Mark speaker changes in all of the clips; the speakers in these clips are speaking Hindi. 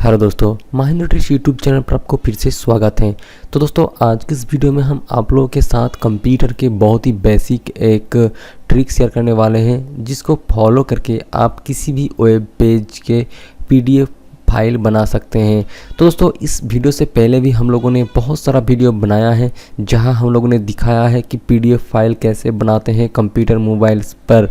Speaker 1: हेलो दोस्तों, महेंद्र ट्रिक्स यूट्यूब चैनल पर आपको फिर से स्वागत है। तो दोस्तों, आज की इस वीडियो में हम आप लोगों के साथ कंप्यूटर के बहुत ही बेसिक एक ट्रिक शेयर करने वाले हैं, जिसको फॉलो करके आप किसी भी वेब पेज के पीडीएफ फाइल बना सकते हैं। तो दोस्तों, इस वीडियो से पहले भी हम लोगों ने बहुत सारा वीडियो बनाया है, जहां हम लोगों ने दिखाया है कि पीडीएफ फाइल कैसे बनाते हैं कंप्यूटर मोबाइल्स पर।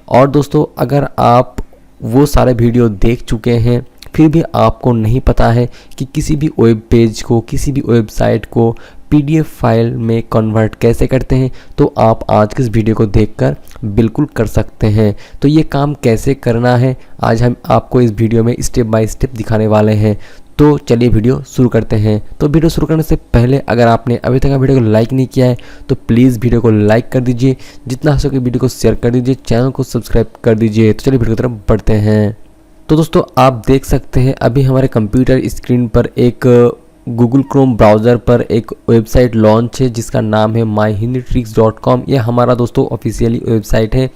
Speaker 1: और दोस्तों, अगर आप वो सारे वीडियो देख चुके हैं फिर भी आपको नहीं पता है कि किसी भी वेब पेज को, किसी भी वेबसाइट को पीडीएफ फाइल में कन्वर्ट कैसे करते हैं, तो आप आज के इस वीडियो को देखकर बिल्कुल कर सकते हैं। तो ये काम कैसे करना है आज हम आपको इस वीडियो में स्टेप बाय स्टेप दिखाने वाले हैं। तो चलिए वीडियो शुरू करते हैं। तो वीडियो शुरू करने से पहले अगर आपने अभी तक वीडियो को लाइक नहीं किया है तो प्लीज़ वीडियो को लाइक कर दीजिए, जितना हो सके वीडियो को शेयर कर दीजिए, चैनल को सब्सक्राइब कर दीजिए। तो चलिए वीडियो की तरफ बढ़ते हैं। तो दोस्तों, आप देख सकते हैं अभी हमारे कंप्यूटर स्क्रीन पर एक गूगल क्रोम ब्राउज़र पर एक वेबसाइट लॉन्च है, जिसका नाम है myhinditricks.com। ये हमारा दोस्तों ऑफिशियली वेबसाइट है।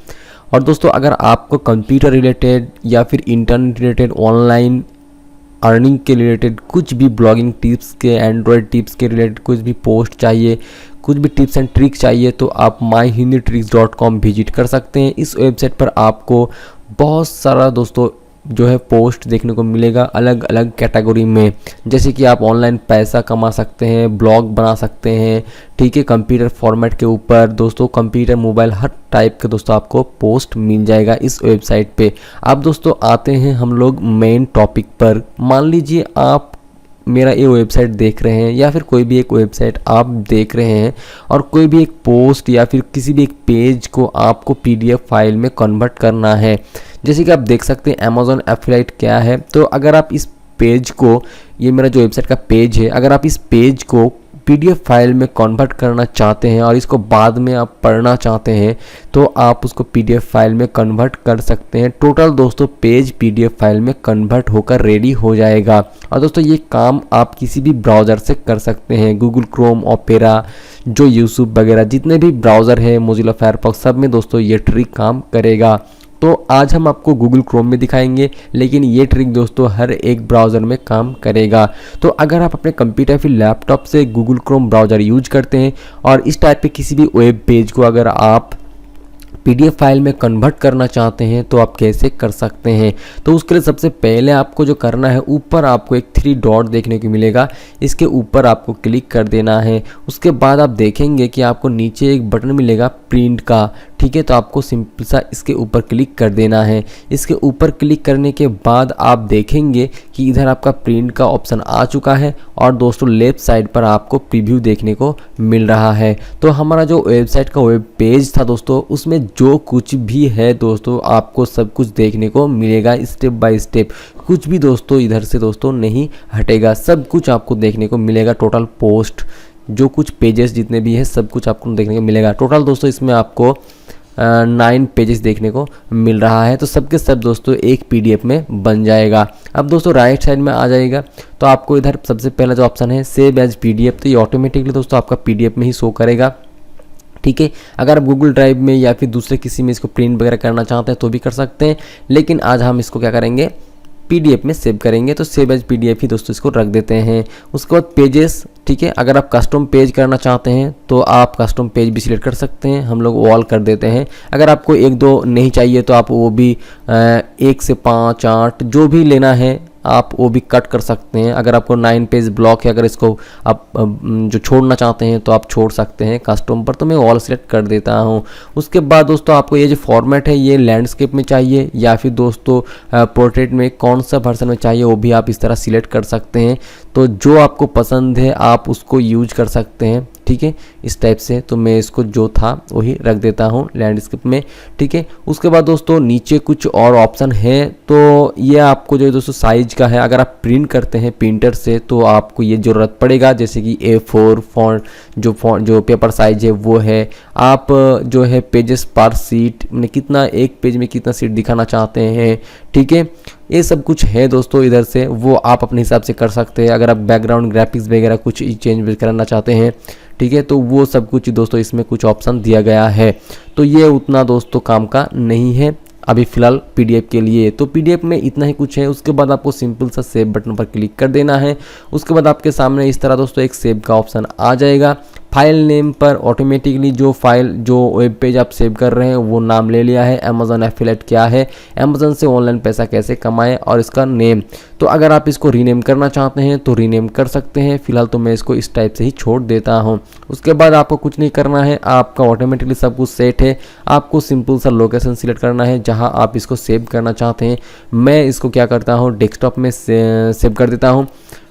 Speaker 1: और दोस्तों, अगर आपको कंप्यूटर रिलेटेड या फिर इंटरनेट रिलेटेड, ऑनलाइन अर्निंग के रिलेटेड, कुछ भी ब्लॉगिंग टिप्स के, एंड्रॉयड टिप्स के रिलेटेड कुछ भी पोस्ट चाहिए, कुछ भी टिप्स एंड ट्रिक्स चाहिए, तो आप myhinditricks.com विजिट कर सकते हैं। इस वेबसाइट पर आपको बहुत सारा दोस्तों जो है पोस्ट देखने को मिलेगा अलग अलग कैटेगरी में, जैसे कि आप ऑनलाइन पैसा कमा सकते हैं, ब्लॉग बना सकते हैं, ठीक है, कंप्यूटर फॉर्मेट के ऊपर दोस्तों, कंप्यूटर मोबाइल हर टाइप के दोस्तों आपको पोस्ट मिल जाएगा इस वेबसाइट पे। अब दोस्तों आते हैं हम लोग मेन टॉपिक पर। मान लीजिए आप मेरा ये वेबसाइट देख रहे हैं या फिर कोई भी एक वेबसाइट आप देख रहे हैं और कोई भी एक पोस्ट या फिर किसी भी एक पेज को आपको पीडीएफ फाइल में कन्वर्ट करना है। जैसे कि आप देख सकते हैं अमेज़न एफिलिएट क्या है। तो अगर आप इस पेज को, ये मेरा जो वेबसाइट का पेज है, अगर आप इस पेज को पीडीएफ फाइल में कन्वर्ट करना चाहते हैं और इसको बाद में आप पढ़ना चाहते हैं, तो आप उसको पीडीएफ फाइल में कन्वर्ट कर सकते हैं। टोटल दोस्तों पेज पीडीएफ फाइल में कन्वर्ट होकर रेडी हो जाएगा। और दोस्तों ये काम आप किसी भी ब्राउज़र से कर सकते हैं, गूगल क्रोम, ओपेरा, जो यूट्यूब वगैरह जितने भी ब्राउज़र है, मोजिला फायरफॉक्स, सब में दोस्तों ये ट्रिक काम करेगा। तो आज हम आपको गूगल क्रोम में दिखाएंगे, लेकिन ये ट्रिक दोस्तों हर एक ब्राउज़र में काम करेगा। तो अगर आप अपने कंप्यूटर फिर लैपटॉप से गूगल क्रोम ब्राउज़र यूज करते हैं और इस टाइप पे किसी भी वेब पेज को अगर आप पीडीएफ फाइल में कन्वर्ट करना चाहते हैं, तो आप कैसे कर सकते हैं। तो उसके लिए सबसे पहले आपको जो करना है, ऊपर आपको एक 3 डॉट देखने को मिलेगा, इसके ऊपर आपको क्लिक कर देना है। उसके बाद आप देखेंगे कि आपको नीचे एक बटन मिलेगा प्रिंट का, ठीक है। तो आपको सिंपल सा इसके ऊपर क्लिक कर देना है। इसके ऊपर क्लिक करने के बाद आप देखेंगे कि इधर आपका प्रिंट का ऑप्शन आ चुका है और दोस्तों लेफ्ट साइड पर आपको प्रीव्यू देखने को मिल रहा है। तो हमारा जो वेबसाइट का वेब पेज था दोस्तों, उसमें जो कुछ भी है दोस्तों आपको सब कुछ देखने को मिलेगा स्टेप बाय स्टेप। कुछ भी दोस्तों इधर से दोस्तों नहीं हटेगा, सब कुछ आपको देखने को मिलेगा। टोटल पोस्ट, जो कुछ पेजेस जितने भी है, सब कुछ आपको देखने को मिलेगा। टोटल दोस्तों इसमें आपको 9 पेजेस देखने को मिल रहा है। तो सबके सब दोस्तों एक पीडीएफ में बन जाएगा। अब दोस्तों राइट साइड में आ जाएगा तो आपको इधर सबसे पहला जो ऑप्शन है सेव एज पीडीएफ, तो ये ऑटोमेटिकली दोस्तों आपका पीडीएफ में ही शो करेगा, ठीक है। अगर आप गूगल ड्राइव में या फिर दूसरे किसी में इसको प्रिंट वगैरह करना चाहते हैं तो भी कर सकते हैं, लेकिन आज हम इसको क्या करेंगे, पीडीएफ में सेव करेंगे। तो सेव एज पीडीएफ ही दोस्तों इसको रख देते हैं। उसके बाद पेजेस, ठीक है। अगर आप कस्टम पेज करना चाहते हैं तो आप कस्टम पेज भी सिलेक्ट कर सकते हैं, हम लोग ऑल कर देते हैं। अगर आपको 1-2 नहीं चाहिए तो आप वो भी 1 से 5, 8 जो भी लेना है आप वो भी कट कर सकते हैं। अगर आपको 9 पेज ब्लॉक है, अगर इसको आप जो छोड़ना चाहते हैं तो आप छोड़ सकते हैं कस्टम पर। तो मैं ऑल सिलेक्ट कर देता हूँ। उसके बाद दोस्तों आपको ये जो फॉर्मेट है, ये लैंडस्केप में चाहिए या फिर दोस्तों पोर्ट्रेट में, कौन सा वर्जन में चाहिए वो भी आप इस तरह सिलेक्ट कर सकते हैं। तो जो आपको पसंद है आप उसको यूज कर सकते हैं, ठीक है, इस टाइप से। तो मैं इसको जो था वही रख देता हूँ लैंडस्केप में, ठीक है। उसके बाद दोस्तों नीचे कुछ और ऑप्शन है, तो ये आपको जो दोस्तों साइज का है, अगर आप प्रिंट करते हैं प्रिंटर से तो आपको ये ज़रूरत पड़ेगा, जैसे कि A4 फॉन्ट जो पेपर साइज है वो है। आप जो है पेजेस पर सीट में कितना, एक पेज में कितना सीट दिखाना चाहते हैं, ठीक है, ये सब कुछ है दोस्तों इधर से, वो आप अपने हिसाब से कर सकते हैं। अगर आप बैकग्राउंड ग्राफिक्स वगैरह कुछ चेंज करना चाहते हैं, ठीक है, तो वो सब कुछ दोस्तों इसमें कुछ ऑप्शन दिया गया है। तो ये उतना दोस्तों काम का नहीं है, अभी फ़िलहाल पीडीएफ के लिए। तो पीडीएफ में इतना ही कुछ है। उसके बाद आपको सिंपल सा सेव बटन पर क्लिक कर देना है। उसके बाद आपके सामने इस तरह दोस्तों एक सेव का ऑप्शन आ जाएगा। फाइल नेम पर ऑटोमेटिकली जो वेब पेज आप सेव कर रहे हैं वो नाम ले लिया है। अमेज़न एफिलिएट क्या है, अमेज़न से ऑनलाइन पैसा कैसे कमाएं, और इसका नेम। तो अगर आप इसको रीनेम करना चाहते हैं तो रीनेम कर सकते हैं। फिलहाल तो मैं इसको इस टाइप से ही छोड़ देता हूं। उसके बाद आपको कुछ नहीं करना है, आपका ऑटोमेटिकली सब कुछ सेट है। आपको सिंपल सा लोकेशन सिलेक्ट करना है जहां आप इसको सेव करना चाहते हैं। मैं इसको क्या करता हूं, डेस्कटॉप में सेव कर देता हूं।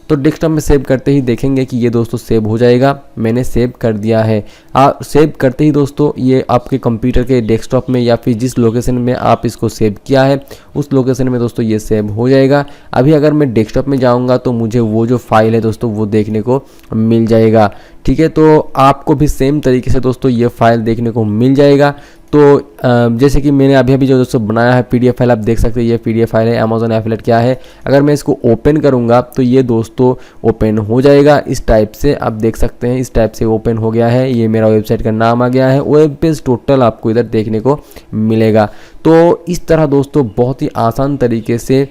Speaker 1: तो डेस्कटॉप में सेव करते ही देखेंगे कि ये दोस्तों सेव हो जाएगा। मैंने सेव कर दिया है। सेव करते ही दोस्तों ये आपके कंप्यूटर के डेस्कटॉप में या फिर जिस लोकेशन में आप इसको सेव किया है उस लोकेशन में दोस्तों ये सेव हो जाएगा। अभी अगर मैं डेस्कटॉप में जाऊंगा तो मुझे वो जो फाइल है दोस्तों वो देखने को मिल जाएगा। ठीक है, तो आपको भी सेम तरीके से दोस्तों ये फाइल देखने को मिल जाएगा। तो जैसे कि मैंने अभी जो दोस्तों बनाया है पीडीएफ फाइल, आप देख सकते हैं ये पीडीएफ फाइल है। अमेज़न एफिलिएट क्या है, अगर मैं इसको ओपन करूंगा तो ये दोस्तों ओपन हो जाएगा इस टाइप से। आप देख सकते हैं इस टाइप से ओपन हो गया है। ये मेरा वेबसाइट का नाम आ गया है। वेब पेज टोटल आपको इधर देखने को मिलेगा। तो इस तरह दोस्तों बहुत ही आसान तरीके से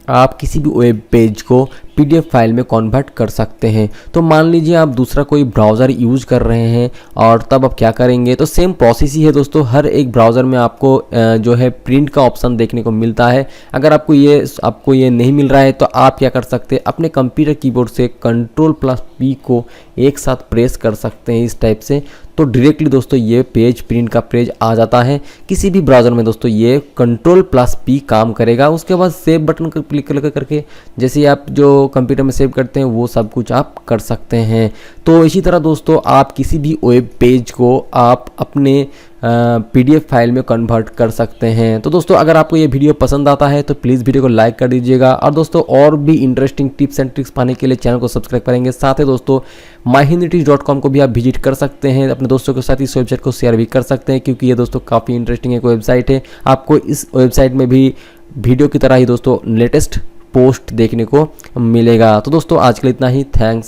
Speaker 1: आप किसी भी वेब पेज को पीडीएफ फाइल में कन्वर्ट कर सकते हैं। तो मान लीजिए आप दूसरा कोई ब्राउज़र यूज़ कर रहे हैं और तब आप क्या करेंगे, तो सेम प्रोसेस ही है दोस्तों। हर एक ब्राउज़र में आपको जो है प्रिंट का ऑप्शन देखने को मिलता है। अगर आपको ये नहीं मिल रहा है तो आप क्या कर सकते हैं, अपने कंप्यूटर कीबोर्ड से Ctrl+P को एक साथ प्रेस कर सकते हैं इस टाइप से। तो डायरेक्टली दोस्तों ये पेज प्रिंट का पेज आ जाता है। किसी भी ब्राउज़र में दोस्तों ये Ctrl+P काम करेगा। उसके बाद सेव बटन पर क्लिक करके जैसे आप जो कंप्यूटर में सेव करते हैं वो सब कुछ आप कर सकते हैं। तो इसी तरह दोस्तों आप किसी भी वेब पेज को आप अपने पीडीएफ फाइल में कन्वर्ट कर सकते हैं। तो दोस्तों अगर आपको ये वीडियो पसंद आता है तो प्लीज़ वीडियो को लाइक कर दीजिएगा, और दोस्तों और भी इंटरेस्टिंग टिप्स एंड ट्रिक्स पाने के लिए चैनल को सब्सक्राइब करेंगे। साथ ही दोस्तों myhinditricks.com को भी आप विजिट कर सकते हैं। अपने दोस्तों के साथ इस वेबसाइट को शेयर भी कर सकते हैं, क्योंकि ये दोस्तों काफ़ी इंटरेस्टिंग एक वेबसाइट है। आपको इस वेबसाइट में भी वीडियो की तरह ही दोस्तों लेटेस्ट पोस्ट देखने को मिलेगा। तो दोस्तों आज के लिए इतना ही। थैंक्स।